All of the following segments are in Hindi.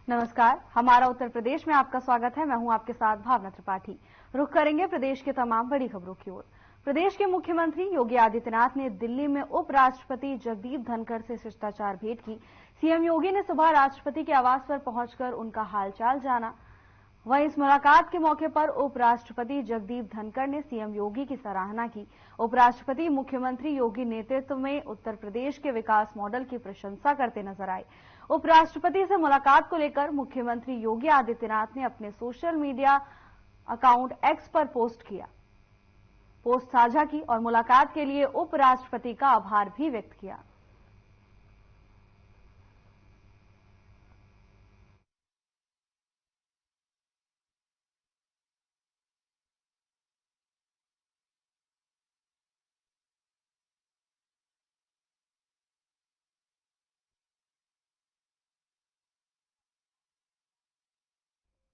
नमस्कार, हमारा उत्तर प्रदेश में आपका स्वागत है। मैं हूं आपके साथ भावना त्रिपाठी। रुख करेंगे प्रदेश के तमाम बड़ी खबरों की ओर। प्रदेश के मुख्यमंत्री योगी आदित्यनाथ ने दिल्ली में उपराष्ट्रपति जगदीप धनखड़ से शिष्टाचार भेंट की। सीएम योगी ने सुबह राष्ट्रपति के आवास पर पहुंचकर उनका हालचाल जाना। वहीं इस मुलाकात के मौके पर उपराष्ट्रपति जगदीप धनखड़ ने सीएम योगी की सराहना की। उपराष्ट्रपति मुख्यमंत्री योगी नेतृत्व में उत्तर प्रदेश के विकास मॉडल की प्रशंसा करते नजर आए। उपराष्ट्रपति से मुलाकात को लेकर मुख्यमंत्री योगी आदित्यनाथ ने अपने सोशल मीडिया अकाउंट एक्स पर पोस्ट साझा की और मुलाकात के लिए उपराष्ट्रपति का आभार भी व्यक्त किया।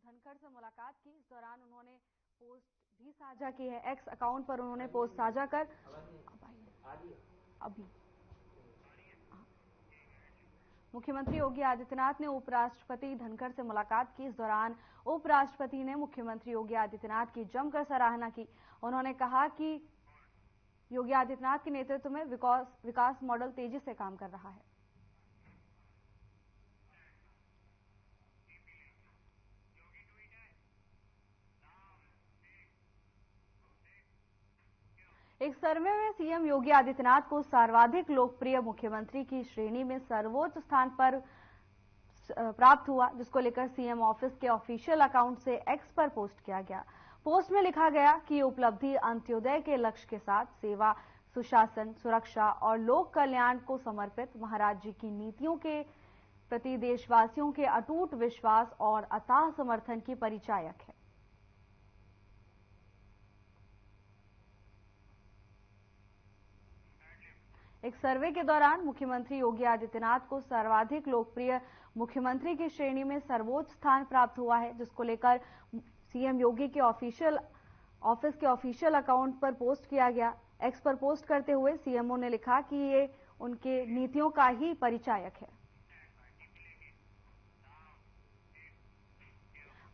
धनखड़ से मुलाकात की, इस दौरान उन्होंने पोस्ट भी साझा की है। एक्स अकाउंट पर उन्होंने पोस्ट साझा कर अभी मुख्यमंत्री योगी आदित्यनाथ ने उपराष्ट्रपति धनखड़ से मुलाकात की। इस दौरान उपराष्ट्रपति ने मुख्यमंत्री योगी आदित्यनाथ की जमकर सराहना की। उन्होंने कहा कि योगी आदित्यनाथ के नेतृत्व में विकास मॉडल तेजी से काम कर रहा है। एक सर्वे में सीएम योगी आदित्यनाथ को सर्वाधिक लोकप्रिय मुख्यमंत्री की श्रेणी में सर्वोच्च स्थान पर प्राप्त हुआ, जिसको लेकर सीएम ऑफिस के ऑफिशियल अकाउंट से एक्स पर पोस्ट किया गया। पोस्ट में लिखा गया कि ये उपलब्धि अंत्योदय के लक्ष्य के साथ सेवा, सुशासन, सुरक्षा और लोक कल्याण को समर्पित महाराज जी की नीतियों के प्रति देशवासियों के अटूट विश्वास और अथाह समर्थन की परिचायक है। एक सर्वे के दौरान मुख्यमंत्री योगी आदित्यनाथ को सर्वाधिक लोकप्रिय मुख्यमंत्री की श्रेणी में सर्वोच्च स्थान प्राप्त हुआ है, जिसको लेकर सीएम योगी के ऑफिस के ऑफिशियल अकाउंट पर पोस्ट किया गया। एक्स पर पोस्ट करते हुए सीएमओ ने लिखा कि ये उनके नीतियों का ही परिचायक है।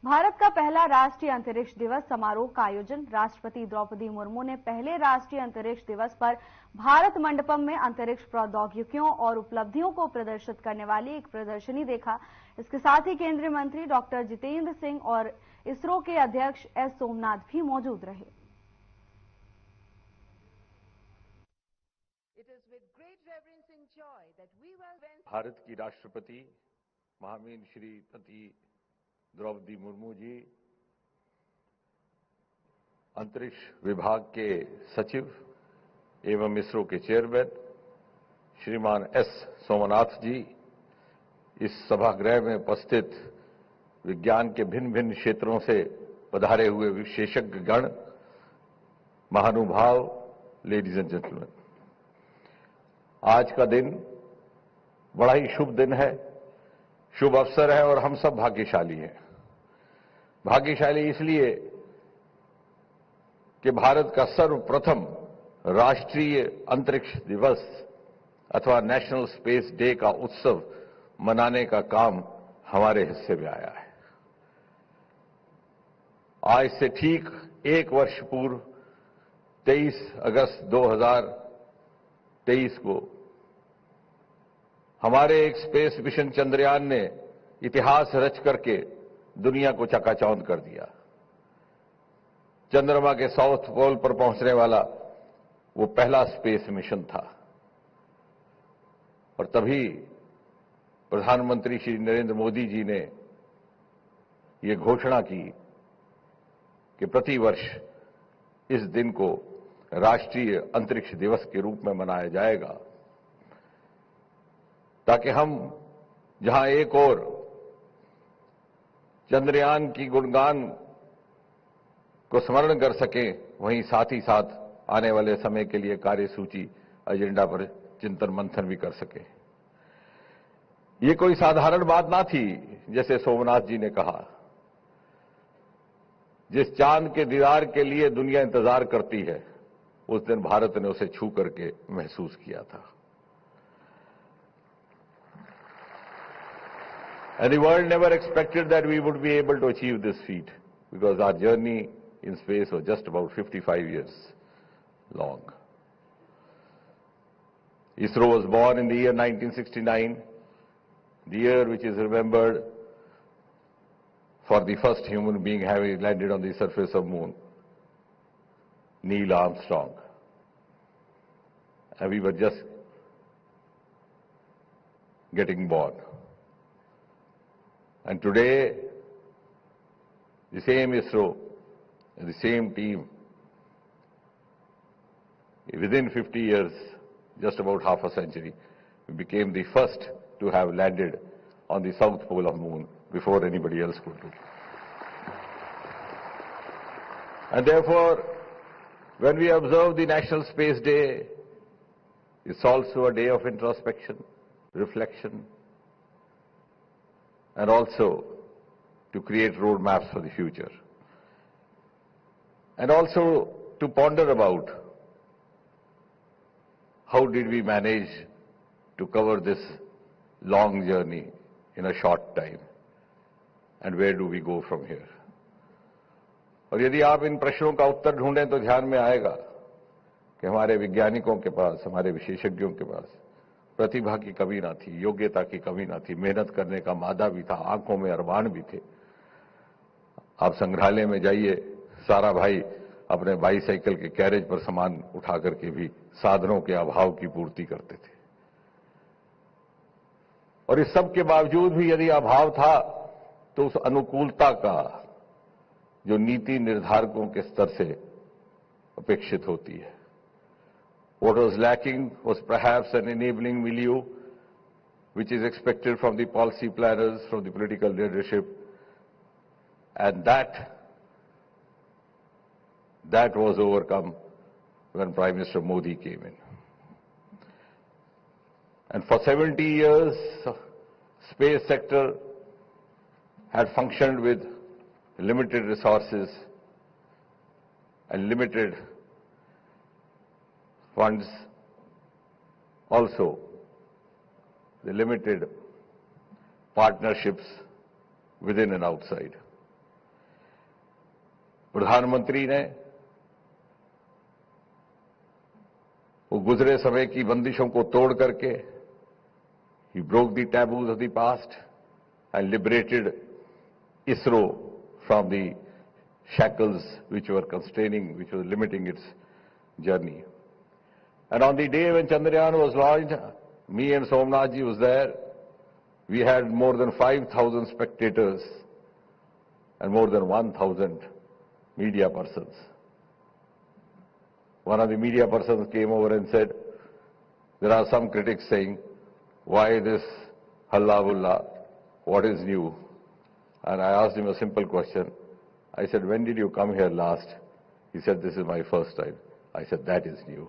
भारत का पहला राष्ट्रीय अंतरिक्ष दिवस समारोह का आयोजन। राष्ट्रपति द्रौपदी मुर्मू ने पहले राष्ट्रीय अंतरिक्ष दिवस पर भारत मंडपम में अंतरिक्ष प्रौद्योगिकियों और उपलब्धियों को प्रदर्शित करने वाली एक प्रदर्शनी देखा। इसके साथ ही केंद्रीय मंत्री डॉक्टर जितेंद्र सिंह और इसरो के अध्यक्ष एस सोमनाथ भी मौजूद रहे। भारत की राष्ट्रपति महामहिम श्रीमती द्रौपदी मुर्मू जी, अंतरिक्ष विभाग के सचिव एवं इसरो के चेयरमैन श्रीमान एस सोमनाथ जी, इस सभागृह में उपस्थित विज्ञान के भिन्न भिन्न क्षेत्रों से पधारे हुए विशेषज्ञ गण, महानुभाव, लेडीज एंड जेंटलमैन, आज का दिन बड़ा ही शुभ दिन है, शुभ अवसर है और हम सब भाग्यशाली हैं। भाग्यशाली इसलिए कि भारत का सर्वप्रथम राष्ट्रीय अंतरिक्ष दिवस अथवा नेशनल स्पेस डे का उत्सव मनाने का काम हमारे हिस्से में आया है। आज से ठीक एक वर्ष पूर्व 23 अगस्त 2023 को हमारे एक स्पेस मिशन चंद्रयान ने इतिहास रच करके दुनिया को चकाचौंध कर दिया। चंद्रमा के साउथ पोल पर पहुंचने वाला वो पहला स्पेस मिशन था और तभी प्रधानमंत्री श्री नरेंद्र मोदी जी ने ये घोषणा की कि प्रतिवर्ष इस दिन को राष्ट्रीय अंतरिक्ष दिवस के रूप में मनाया जाएगा, ताकि हम जहां एक और चंद्रयान की गुणगान को स्मरण कर सकें, वहीं साथ ही साथ आने वाले समय के लिए कार्यसूची एजेंडा पर चिंतन मंथन भी कर सके। ये कोई साधारण बात ना थी, जैसे सोमनाथ जी ने कहा। जिस चांद के दीदार के लिए दुनिया इंतजार करती है, उस दिन भारत ने उसे छू करके महसूस किया था। And the world never expected that we would be able to achieve this feat, because our journey in space was just about 55 years long. ISRO was born in the year 1969, the year which is remembered for the first human being having landed on the surface of Moon, Neil Armstrong. And we were just getting born. And today, the same ISRO, the same team, within 50 years, just about half a century, we became the first to have landed on the south pole of Moon before anybody else could do. And therefore, when we observe the National Space Day, it's also a day of introspection, reflection, and also to create roadmaps for the future. And also to ponder about how did we manage to cover this long journey in a short time, and where do we go from here. और यदि आप इन प्रश्नों का उत्तर ढूंढें तो ध्यान में आएगा कि हमारे वैज्ञानिकों के पास, हमारे विशेषज्ञों के पास प्रतिभा की कमी ना थी, योग्यता की कमी ना थी, मेहनत करने का मादा भी था, आंखों में अरमान भी थे। आप संग्रहालय में जाइए, सारा भाई अपने बाईसाइकिल के कैरेज पर सामान उठा करके भी साधनों के अभाव की पूर्ति करते थे। और इस सब के बावजूद भी यदि अभाव था तो उस अनुकूलता का जो नीति निर्धारकों के स्तर से अपेक्षित होती है, what was lacking was perhaps an enabling milieu which is expected from the policy planners, from the political leadership, and that was overcome when Prime Minister Modi came in. And for 70 years, space sector had functioned with limited resources and limited funds, also the limited partnerships within and outside. प्रधानमंत्री ने वो गुजरे समय की बंदिशों को तोड़ करके he broke the taboos of the past and liberated ISRO from the shackles which were constraining, which were limiting its journey. And on the day when Chandrayaan was launched, me and Somnath ji was there. We had more than 5,000 spectators and more than 1,000 media persons. One of the media persons came over and said, there are some critics saying, why this halla bulla, what is new? And I asked him a simple question. I said, when did you come here last? He said, this is my first time. I said, that is new.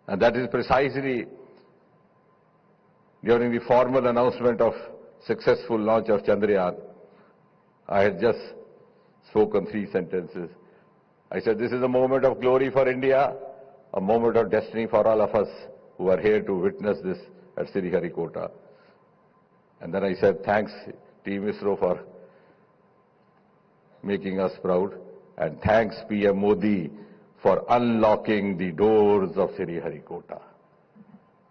And that is precisely during the formal announcement of successful launch of Chandrayaan. I had just spoken 3 sentences. I said, this is a moment of glory for India, a moment of destiny for all of us who are here to witness this at Sriharikota. And then I said, thanks Team ISRO for making us proud, and thanks PM Modi for unlocking the doors of Sriharikota.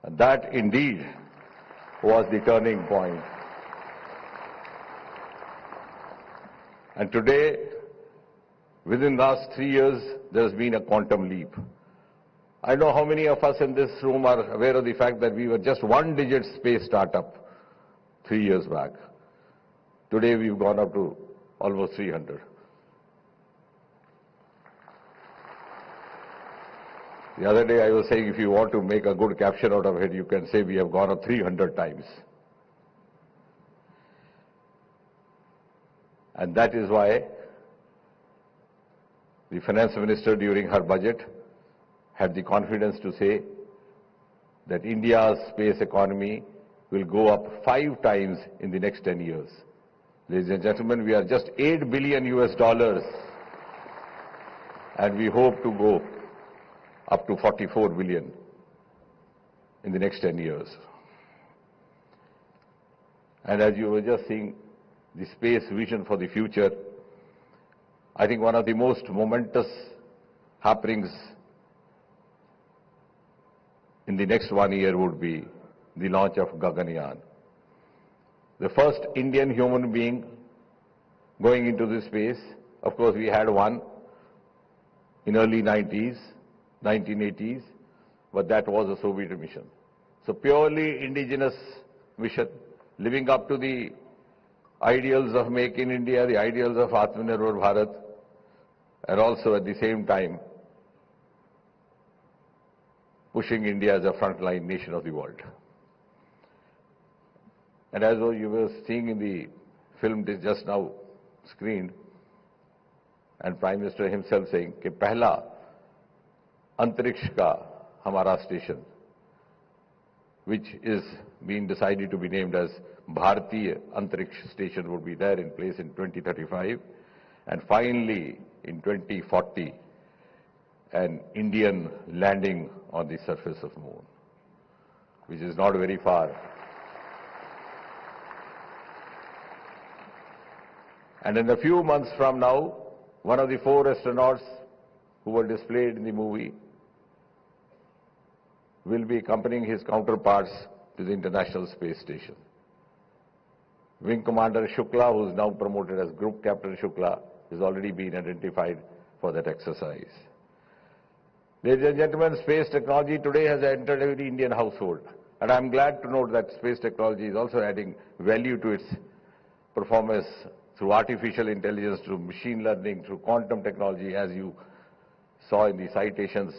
And that indeed was the turning point. And today, within the last 3 years, there has been a quantum leap. I know how many of us in this room are aware of the fact that we were just 1-digit space startup 3 years back. Today we've gone up to almost 300. The other day I was saying, if you want to make a good caption out of it, you can say we have gone up 300 times. And that is why the finance minister during her budget had the confidence to say that India's space economy will go up 5 times in the next 10 years. Ladies and gentlemen, we are just $8 billion US, and we hope to go up to 44 billion in the next 10 years. And as you were just seeing the space vision for the future, I think one of the most momentous happenings in the next 1 year would be the launch of Gaganyaan. The first Indian human being going into this space. Of course, we had one in early 1980s, but that was a Soviet mission. So purely indigenous mission, living up to the ideals of Make in India, the ideals of Atmanirbhar Bharat, and also at the same time pushing India as a frontline nation of the world. And as you were seeing in the film just now screened, and Prime Minister himself saying कि पहला अंतरिक्ष का हमारा station, which is being decided to be named as Bharatiya Antariksh Station, would be there in place in 2035, and finally in 2040 an Indian landing on the surface of Moon, which is not very far. And in a few months from now, one of the 4 astronauts who were displayed in the movie will be accompanying his counterparts to the International Space Station. Wing Commander Shukla, who is now promoted as Group Captain Shukla, has already been identified for that exercise. Ladies and gentlemen, space technology today has entered every Indian household, and I'm glad to note that space technology is also adding value to its performance through artificial intelligence, through machine learning, through quantum technology, as you saw in the citations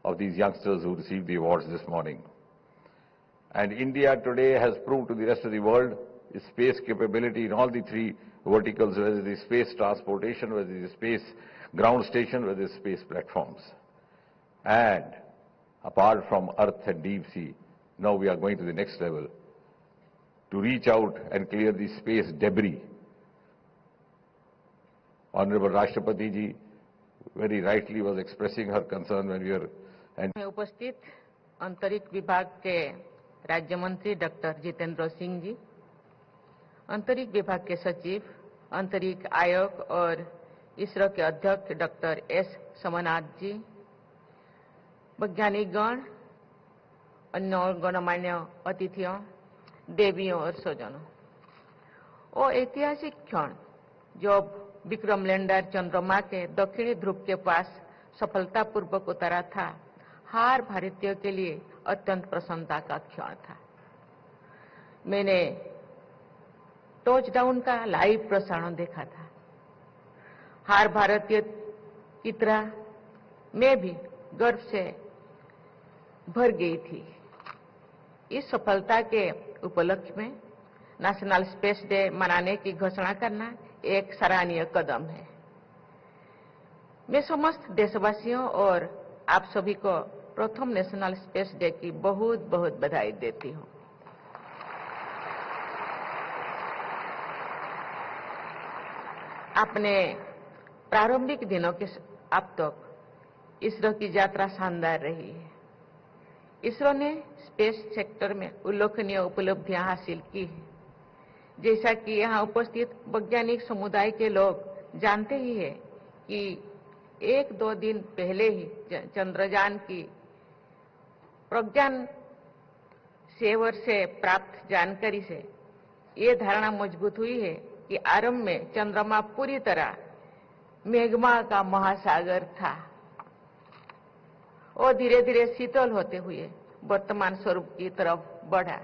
of these youngsters who received the awards this morning. And India today has proved to the rest of the world its space capability in all the 3 verticals, whether it is space transportation, whether it is space ground station, whether it is space platforms. And apart from Earth and deep sea, now we are going to the next level to reach out and clear the space debris. Honorable Rashtrapati ji very rightly was expressing her concern when we were में उपस्थित अंतरिक्ष विभाग के राज्य मंत्री डॉक्टर जितेंद्र सिंह जी, अंतरिक्ष विभाग के सचिव, अंतरिक्ष आयोग और इसरो के अध्यक्ष डॉक्टर एस सोमनाथ जी, वैज्ञानिकगण, अन्य गणमान्य अतिथियों, देवियों और स्वजनों, वो ऐतिहासिक क्षण जब विक्रम लैंडर चंद्रमा के दक्षिणी ध्रुव के पास सफलतापूर्वक उतरा था, हर भारतीयों के लिए अत्यंत प्रसन्नता का क्षण था। मैंने टचडाउन का लाइव प्रसारण देखा था। हर भारतीय की तरह मैं भी गर्व से भर गई थी। इस सफलता के उपलक्ष्य में नेशनल स्पेस डे मनाने की घोषणा करना एक सराहनीय कदम है। मैं समस्त देशवासियों और आप सभी को प्रथम नेशनल स्पेस डे की बहुत बहुत बधाई देती हूं। अपने प्रारंभिक दिनों के अब तक इसरो की यात्रा शानदार रही है। इसरो ने स्पेस सेक्टर में उल्लेखनीय उपलब्धियां हासिल की हैं। जैसा कि यहाँ उपस्थित वैज्ञानिक समुदाय के लोग जानते ही हैं कि 1-2 दिन पहले ही चंद्रयान की प्रज्ञान सेवर से प्राप्त जानकारी से ये धारणा मजबूत हुई है कि आरंभ में चंद्रमा पूरी तरह मैग्मा का महासागर था और धीरे धीरे शीतल होते हुए वर्तमान स्वरूप की तरफ बढ़ा।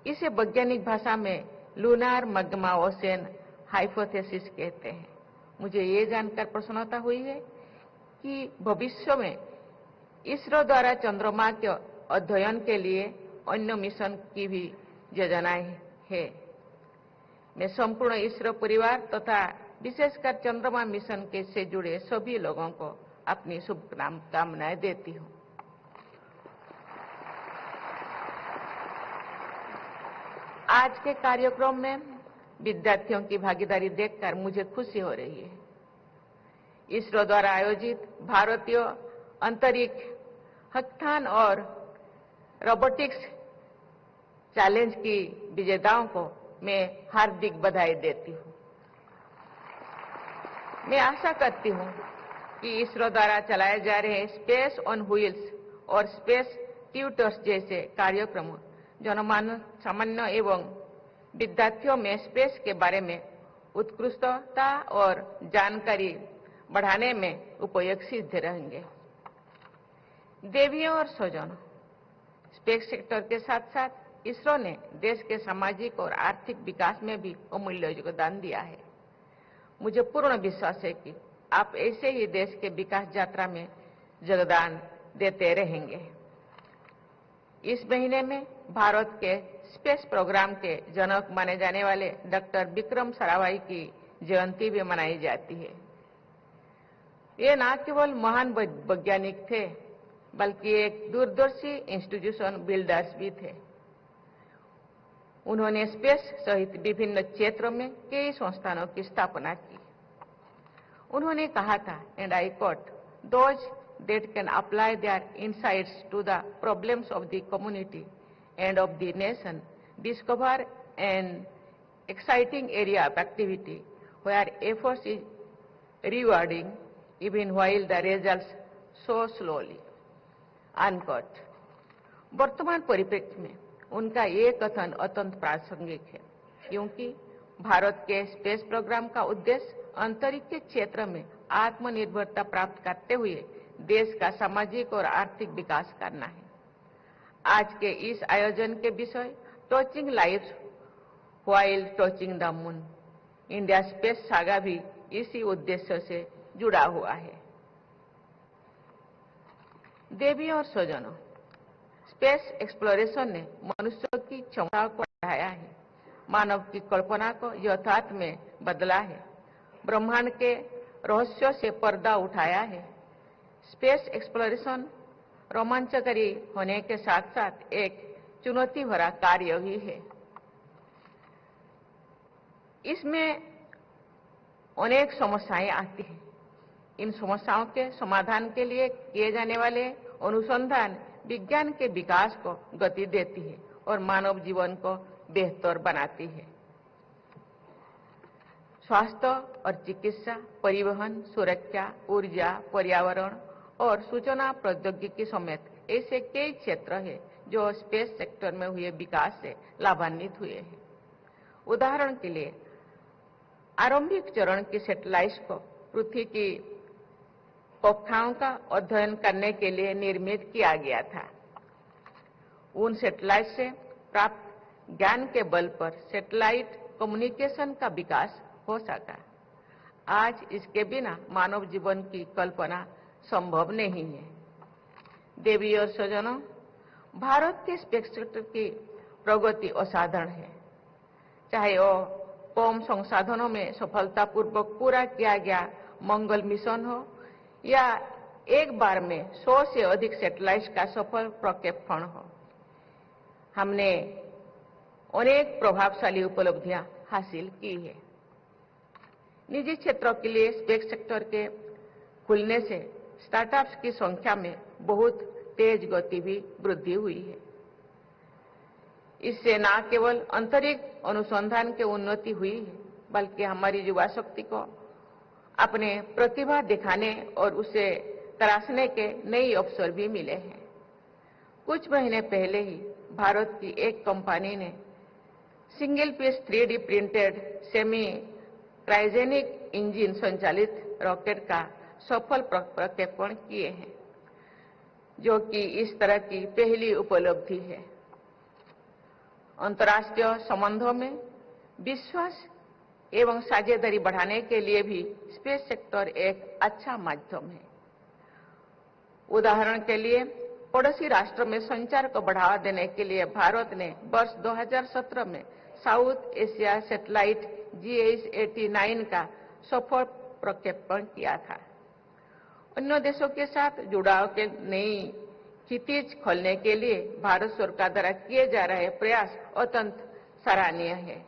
इसे वैज्ञानिक भाषा में लूनार मैग्मा ओशन हाइपोथेसिस कहते हैं। मुझे ये जानकर प्रसन्नता हुई है कि भविष्य में इसरो द्वारा चंद्रमा के अध्ययन के लिए अन्य मिशन की भी योजनाएं है। मैं संपूर्ण इसरो परिवार तथा विशेषकर चंद्रमा मिशन के से जुड़े सभी लोगों को अपनी शुभकामनाएं देती हूं। आज के कार्यक्रम में विद्यार्थियों की भागीदारी देखकर मुझे खुशी हो रही है। इसरो द्वारा आयोजित भारतीय अंतरिक्ष हैकाथॉन और रोबोटिक्स चैलेंज की विजेताओं को मैं हार्दिक बधाई देती हूं। मैं आशा करती हूं कि इसरो द्वारा चलाए जा रहे स्पेस ऑन व्हील्स और स्पेस ट्यूटर्स जैसे कार्यक्रम जनमानस सामान्य एवं विद्यार्थियों में स्पेस के बारे में उत्कृष्टता और जानकारी बढ़ाने में उपयोगी सिद्ध रहेंगे। देवियों और स्वजनों, स्पेस सेक्टर के साथ साथ इसरो ने देश के सामाजिक और आर्थिक विकास में भी अमूल्य योगदान दिया है। मुझे पूर्ण विश्वास है कि आप ऐसे ही देश के विकास यात्रा में योगदान देते रहेंगे। इस महीने में भारत के स्पेस प्रोग्राम के जनक माने जाने वाले डॉक्टर विक्रम साराभाई की जयंती भी मनाई जाती है। ये न केवल महान वैज्ञानिक थे, बल्कि एक दूरदर्शी इंस्टीट्यूशन बिल्डर्स भी थे। उन्होंने स्पेस सहित विभिन्न क्षेत्रों में कई संस्थानों की स्थापना की। उन्होंने कहा था, and I quote, "Those that can apply their insights to the problems of the community and of the nation discover an exciting area of activity where effort is rewarding even while the results so slowly." Unquote. वर्तमान परिप्रेक्ष्य में उनका ये कथन अत्यंत प्रासंगिक है, क्योंकि भारत के स्पेस प्रोग्राम का उद्देश्य अंतरिक्ष के क्षेत्र में आत्मनिर्भरता प्राप्त करते हुए देश का सामाजिक और आर्थिक विकास करना है। आज के इस आयोजन के विषय touching lives while touching the moon, India space saga भी इसी उद्देश्य से जुड़ा हुआ है। देवियों और स्वजनों, स्पेस एक्सप्लोरेशन ने मनुष्य की क्षमताओं को बढ़ाया है, मानव की कल्पना को यथार्थ में बदला है, ब्रह्मांड के रहस्यों से पर्दा उठाया है। स्पेस एक्सप्लोरेशन रोमांचकारी होने के साथ साथ एक चुनौती भरा कार्य भी है। इसमें अनेक समस्याएं आती हैं। इन समस्याओं के समाधान के लिए किए जाने वाले अनुसंधान विज्ञान के विकास को गति देती है और मानव जीवन को बेहतर बनाती है। स्वास्थ्य और चिकित्सा, परिवहन, सुरक्षा, ऊर्जा, पर्यावरण और सूचना प्रौद्योगिकी समेत ऐसे कई क्षेत्र हैं जो स्पेस सेक्टर में हुए विकास से लाभान्वित हुए हैं। उदाहरण के लिए, आरंभिक चरण की सैटेलाइट को पृथ्वी की कक्षाओं का अध्ययन करने के लिए निर्मित किया गया था। उन सैटेलाइट से प्राप्त ज्ञान के बल पर सैटेलाइट कम्युनिकेशन का विकास हो सका। आज इसके बिना मानव जीवन की कल्पना संभव नहीं है। देवी और स्वजनों, भारत के स्पेस सेक्टर की प्रगति असाधारण है। चाहे वो कम संसाधनों में सफलतापूर्वक पूरा किया गया मंगल मिशन हो या एक बार में 100 से अधिक सैटेलाइट का सफल प्रक्षेपण हो, हमने अनेक प्रभावशाली उपलब्धियां हासिल की है। निजी क्षेत्रों के लिए स्पेस सेक्टर के खुलने से स्टार्टअप्स की संख्या में बहुत तेज गति भी वृद्धि हुई है। इससे न केवल अंतरिक्ष अनुसंधान की उन्नति हुई है, बल्कि हमारी युवा शक्ति को अपने प्रतिभा दिखाने और उसे तराशने के नए अवसर भी मिले हैं। कुछ महीने पहले ही भारत की एक कंपनी ने single piece 3D printed semi cryogenic engine संचालित रॉकेट का सफल प्रक्षेपण किए हैं, जो कि इस तरह की पहली उपलब्धि है। अंतर्राष्ट्रीय संबंधों में विश्वास एवं साझेदारी बढ़ाने के लिए भी स्पेस सेक्टर एक अच्छा माध्यम है। उदाहरण के लिए, पड़ोसी राष्ट्र में संचार को बढ़ावा देने के लिए भारत ने वर्ष 2017 में साउथ एशिया सैटेलाइट GS-89 का सफल प्रक्षेपण किया था। अन्य देशों के साथ जुड़ाव के नई क्षितिज खोलने के लिए भारत सरकार द्वारा किए जा रहे प्रयास अत्यंत सराहनीय है।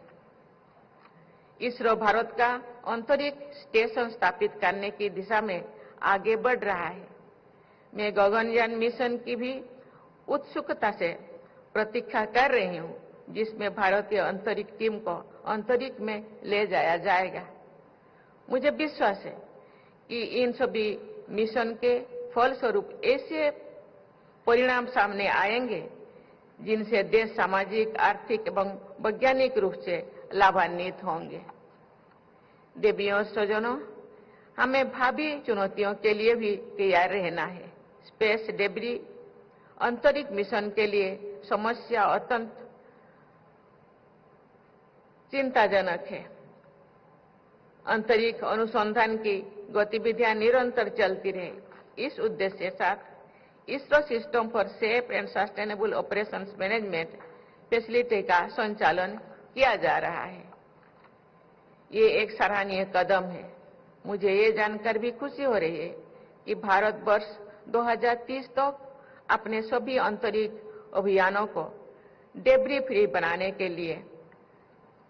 इसरो भारत का अंतरिक्ष स्टेशन स्थापित करने की दिशा में आगे बढ़ रहा है। मैं गगनयान मिशन की भी उत्सुकता से प्रतीक्षा कर रही हूँ, जिसमें भारतीय अंतरिक्ष टीम को अंतरिक्ष में ले जाया जाएगा। मुझे विश्वास है कि इन सभी मिशन के फलस्वरूप ऐसे परिणाम सामने आएंगे जिनसे देश सामाजिक, आर्थिक एवं वैज्ञानिक रूप से लाभान्वित होंगे। देवियों और स्वजनों, हमें भावी चुनौतियों के लिए भी तैयार रहना है। स्पेस डेब्री अंतरिक्ष मिशन के लिए समस्या अत्यंत चिंताजनक है। अंतरिक्ष अनुसंधान की गतिविधियां निरंतर चलती रहे, इस उद्देश्य के साथ ISRO system for safe and sustainable operations management facility का संचालन किया जा रहा है। ये एक सराहनीय कदम है। मुझे ये जानकर भी खुशी हो रही है कि भारत वर्ष 2030 तक अपने सभी अंतरिक्ष अभियानों को डेब्री फ्री बनाने के लिए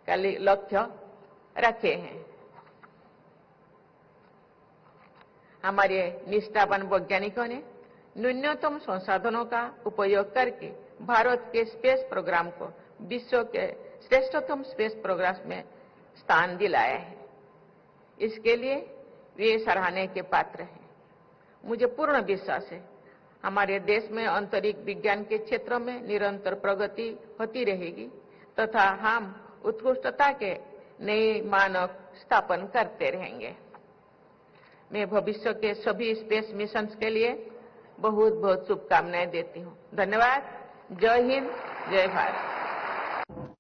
लक्ष्य रखे हैं। हमारे निष्ठावान वैज्ञानिकों ने न्यूनतम संसाधनों का उपयोग करके भारत के स्पेस प्रोग्राम को विश्व के श्रेष्ठतम स्पेस प्रोग्राम में स्थान दिलाया है। इसके लिए वे सराहने के पात्र हैं। मुझे पूर्ण विश्वास है हमारे देश में अंतरिक्ष विज्ञान के क्षेत्र में निरंतर प्रगति होती रहेगी तथा हम उत्कृष्टता के नए मानक स्थापन करते रहेंगे। मैं भविष्य के सभी स्पेस मिशन के लिए बहुत बहुत शुभकामनाएं देती हूँ। धन्यवाद। जय हिंद, जय भारत।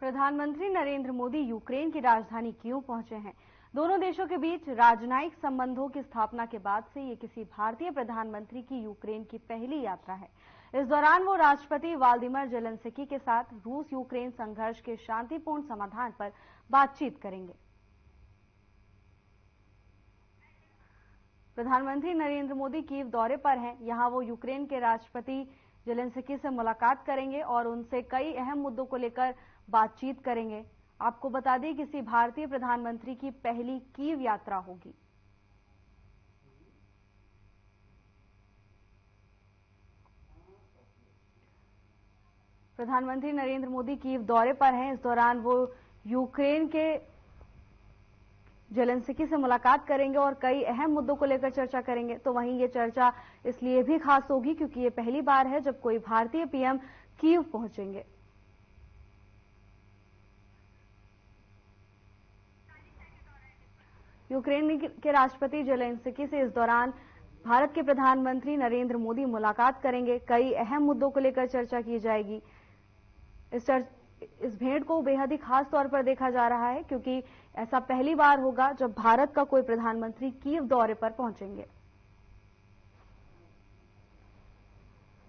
प्रधानमंत्री नरेंद्र मोदी यूक्रेन की राजधानी कीव पहुंचे हैं। दोनों देशों के बीच राजनयिक संबंधों की स्थापना के बाद से ये किसी भारतीय प्रधानमंत्री की यूक्रेन की पहली यात्रा है। इस दौरान वो राष्ट्रपति व्लादिमीर जेलेंस्की के साथ रूस यूक्रेन संघर्ष के शांतिपूर्ण समाधान पर बातचीत करेंगे। प्रधानमंत्री नरेंद्र मोदी कीव दौरे पर हैं। यहां वो यूक्रेन के राष्ट्रपति जेलेंस्की से मुलाकात करेंगे और उनसे कई अहम मुद्दों को लेकर बातचीत करेंगे। आपको बता दें किसी भारतीय प्रधानमंत्री की पहली कीव यात्रा होगी। प्रधानमंत्री नरेंद्र मोदी कीव दौरे पर हैं। इस दौरान वो यूक्रेन के जेलेंस्की से मुलाकात करेंगे और कई अहम मुद्दों को लेकर चर्चा करेंगे। तो वहीं ये चर्चा इसलिए भी खास होगी क्योंकि ये पहली बार है जब कोई भारतीय पीएम कीव पहुंचेंगे। यूक्रेन के राष्ट्रपति जेलेंस्की से इस दौरान भारत के प्रधानमंत्री नरेंद्र मोदी मुलाकात करेंगे। कई अहम मुद्दों को लेकर चर्चा की जाएगी। इस भेंट को बेहद ही खास तौर पर देखा जा रहा है क्योंकि ऐसा पहली बार होगा जब भारत का कोई प्रधानमंत्री कीव दौरे पर पहुंचेंगे।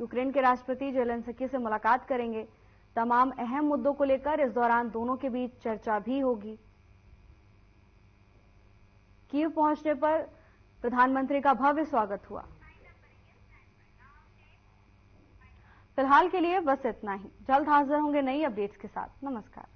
यूक्रेन के राष्ट्रपति जेलेंस्की से मुलाकात करेंगे। तमाम अहम मुद्दों को लेकर इस दौरान दोनों के बीच चर्चा भी होगी। कीव पहुंचने पर प्रधानमंत्री का भव्य स्वागत हुआ। फिलहाल के लिए बस इतना ही। जल्द हाजिर होंगे नई अपडेट्स के साथ। नमस्कार।